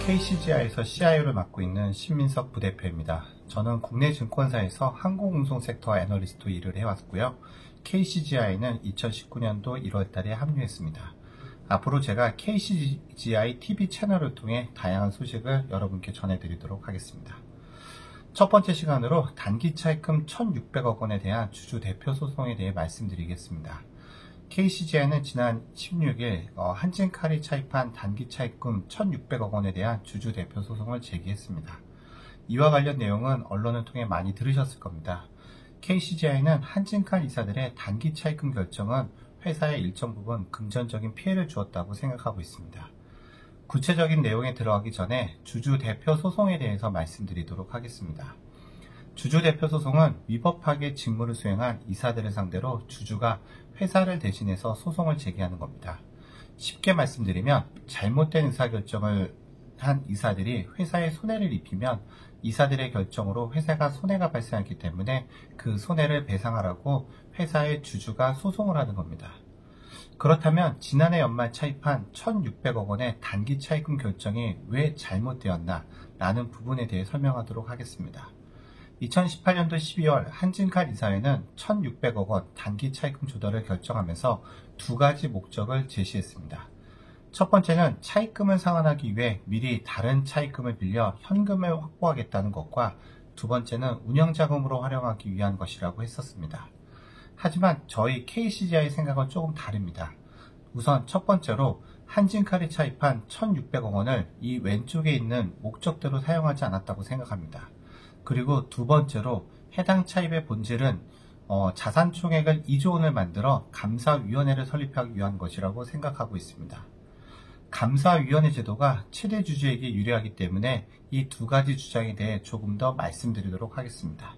KCGI에서 CIO를 맡고 있는 신민석 부대표입니다. 저는 국내 증권사에서 항공운송 섹터 애널리스트로 일을 해왔고요. KCGI는 2019년도 1월달에 합류했습니다. 앞으로 제가 KCGI TV 채널을 통해 다양한 소식을 여러분께 전해드리도록 하겠습니다. 첫 번째 시간으로 단기 차입금 1,600억 원에 대한 주주 대표 소송에 대해 말씀드리겠습니다. KCGI는 지난 16일 한진칼이 차입한 단기 차입금 1,600억 원에 대한 주주 대표 소송을 제기했습니다. 이와 관련 내용은 언론을 통해 많이 들으셨을 겁니다. KCGI는 한진칼 이사들의 단기 차입금 결정은 회사에 일정 부분 금전적인 피해를 주었다고 생각하고 있습니다. 구체적인 내용에 들어가기 전에 주주 대표 소송에 대해서 말씀드리도록 하겠습니다. 주주 대표 소송은 위법하게 직무를 수행한 이사들을 상대로 주주가 회사를 대신해서 소송을 제기하는 겁니다. 쉽게 말씀드리면 잘못된 의사결정을 한 이사들이 회사에 손해를 입히면 이사들의 결정으로 회사가 손해가 발생했기 때문에 그 손해를 배상하라고 회사의 주주가 소송을 하는 겁니다. 그렇다면 지난해 연말 차입한 1,600억 원의 단기 차입금 결정이 왜 잘못되었나 라는 부분에 대해 설명하도록 하겠습니다. 2018년도 12월 한진칼 이사회는 1,600억 원 단기 차입금 조달을 결정하면서 두 가지 목적을 제시했습니다. 첫 번째는 차입금을 상환하기 위해 미리 다른 차입금을 빌려 현금을 확보하겠다는 것과 두 번째는 운영자금으로 활용하기 위한 것이라고 했었습니다. 하지만 저희 KCGI 생각은 조금 다릅니다. 우선 첫 번째로 한진칼이 차입한 1,600억 원을 이 왼쪽에 있는 목적대로 사용하지 않았다고 생각합니다. 그리고 두 번째로 해당 차입의 본질은 자산 총액을 2조 원을 만들어 감사위원회를 설립하기 위한 것이라고 생각하고 있습니다. 감사위원회 제도가 최대 주주에게 유리하기 때문에 이 두 가지 주장에 대해 조금 더 말씀드리도록 하겠습니다.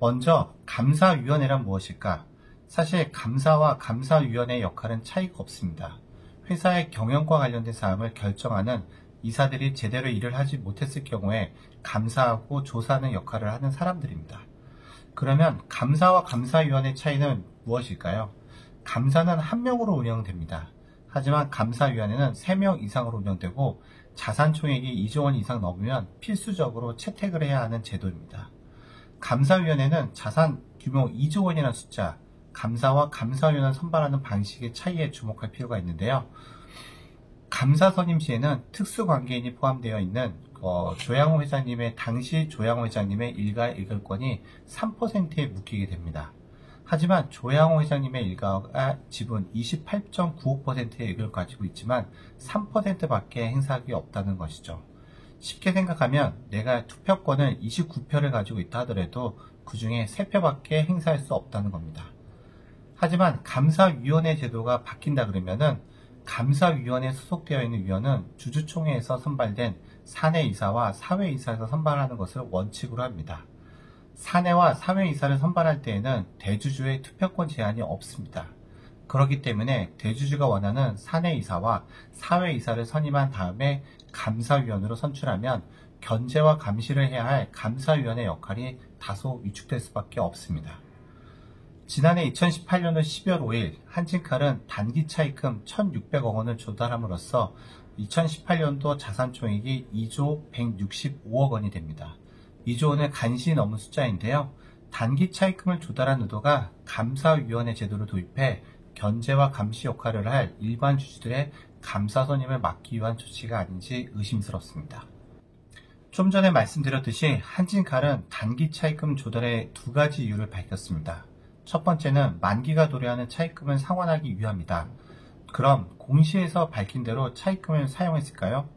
먼저 감사위원회란 무엇일까? 사실 감사와 감사위원회의 역할은 차이가 없습니다. 회사의 경영과 관련된 사항을 결정하는 이사들이 제대로 일을 하지 못했을 경우에 감사하고 조사하는 역할을 하는 사람들입니다. 그러면 감사와 감사위원회 차이는 무엇일까요? 감사는 한 명으로 운영됩니다. 하지만 감사위원회는 3명 이상으로 운영되고 자산 총액이 2조 원 이상 넘으면 필수적으로 채택을 해야 하는 제도입니다. 감사위원회는 자산 규모 2조 원이라는 숫자, 감사와 감사위원을 선발하는 방식의 차이에 주목할 필요가 있는데요. 감사 선임 시에는 특수관계인이 포함되어 있는 조양호 회장님의 당시 조양호 회장님의 일가 의결권이 3%에 묶이게 됩니다. 하지만 조양호 회장님의 일가가 지분 28.95%의 의결을 가지고 있지만 3%밖에 행사하기 없다는 것이죠. 쉽게 생각하면 내가 투표권을 29표를 가지고 있다 하더라도 그 중에 3표밖에 행사할 수 없다는 겁니다. 하지만 감사위원회 제도가 바뀐다 그러면은 감사위원회에 소속되어 있는 위원은 주주총회에서 선발된 사내이사와 사회이사에서 선발하는 것을 원칙으로 합니다. 사내와 사회이사를 선발할 때에는 대주주의 투표권 제한이 없습니다. 그렇기 때문에 대주주가 원하는 사내이사와 사회이사를 선임한 다음에 감사위원으로 선출하면 견제와 감시를 해야 할 감사위원회 역할이 다소 위축될 수밖에 없습니다. 지난해 2018년도 12월 5일 한진칼은 단기 차입금 1,600억 원을 조달함으로써 2018년도 자산총액이 2조 165억 원이 됩니다. 2조 원을 간신히 넘은 숫자인데요. 단기 차입금을 조달한 의도가 감사위원회 제도를 도입해 견제와 감시 역할을 할 일반 주주들의 감사 선임을 막기 위한 조치가 아닌지 의심스럽습니다. 좀 전에 말씀드렸듯이 한진칼은 단기 차입금 조달의 두 가지 이유를 밝혔습니다. 첫 번째는 만기가 도래하는 차입금을 상환하기 위함이다. 그럼 공시에서 밝힌 대로 차입금을 사용했을까요?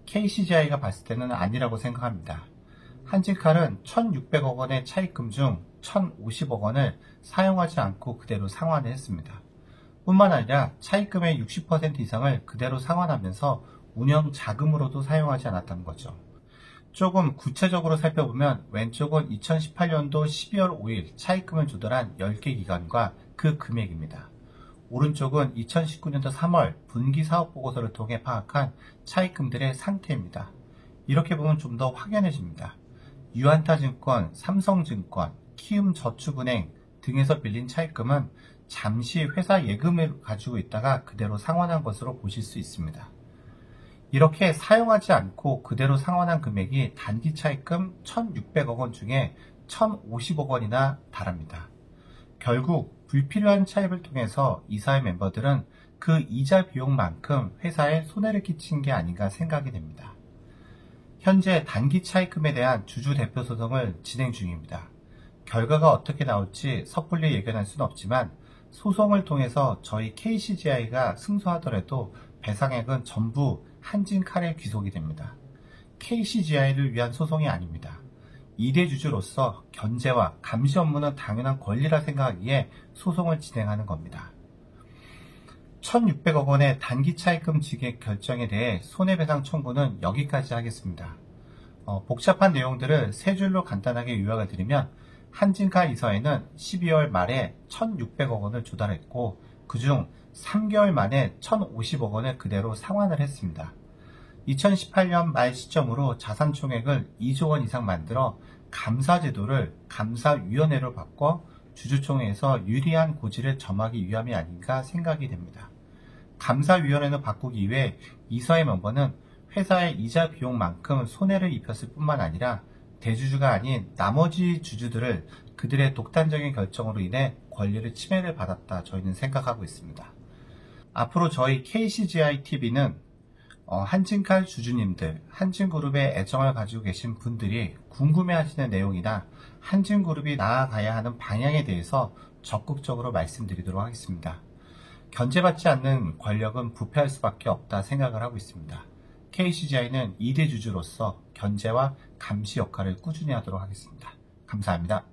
KCGI가 봤을 때는 아니라고 생각합니다. 한진칼은 1,600억 원의 차입금 중 1,050억 원을 사용하지 않고 그대로 상환을 했습니다. 뿐만 아니라 차입금의 60% 이상을 그대로 상환하면서 운영 자금으로도 사용하지 않았다는 거죠. 조금 구체적으로 살펴보면 왼쪽은 2018년도 12월 5일 차입금을 조달한 10개 기관과 그 금액입니다. 오른쪽은 2019년도 3월 분기 사업보고서를 통해 파악한 차입금들의 상태입니다. 이렇게 보면 좀 더 확연해집니다. 유한타증권, 삼성증권, 키움저축은행 등에서 빌린 차입금은 잠시 회사 예금을 가지고 있다가 그대로 상환한 것으로 보실 수 있습니다. 이렇게 사용하지 않고 그대로 상환한 금액이 단기 차입금 1,600억 원 중에 1,050억 원이나 달합니다. 결국 불필요한 차입을 통해서 이사회 멤버들은 그 이자 비용만큼 회사에 손해를 끼친 게 아닌가 생각이 됩니다. 현재 단기 차입금에 대한 주주 대표 소송을 진행 중입니다. 결과가 어떻게 나올지 섣불리 예견할 수는 없지만 소송을 통해서 저희 KCGI가 승소하더라도 배상액은 전부 한진칼에 귀속이 됩니다. KCGI를 위한 소송이 아닙니다. 2대 주주로서 견제와 감시 업무는 당연한 권리라 생각하기에 소송을 진행하는 겁니다. 1,600억 원의 단기 차입금 지급 결정에 대해 손해배상 청구는 여기까지 하겠습니다. 복잡한 내용들을 세 줄로 간단하게 요약을 드리면 한진칼 이사회는 12월 말에 1,600억 원을 조달했고 그중 3개월 만에 1,050억 원을 그대로 상환을 했습니다. 2018년 말 시점으로 자산 총액을 2조 원 이상 만들어 감사제도를 감사위원회로 바꿔 주주총회에서 유리한 고지를 점하기 위함이 아닌가 생각이 됩니다. 감사위원회는 바꾸기 위해 이사회 멤버는 회사의 이자 비용만큼 손해를 입혔을 뿐만 아니라 대주주가 아닌 나머지 주주들을 그들의 독단적인 결정으로 인해 권리를 침해를 받았다 저희는 생각하고 있습니다. 앞으로 저희 KCGI-TV는 한진칼 주주님들, 한진그룹에 애정을 가지고 계신 분들이 궁금해하시는 내용이나 한진그룹이 나아가야 하는 방향에 대해서 적극적으로 말씀드리도록 하겠습니다. 견제받지 않는 권력은 부패할 수밖에 없다 생각을 하고 있습니다. KCGI는 2대 주주로서 견제와 감시 역할을 꾸준히 하도록 하겠습니다. 감사합니다.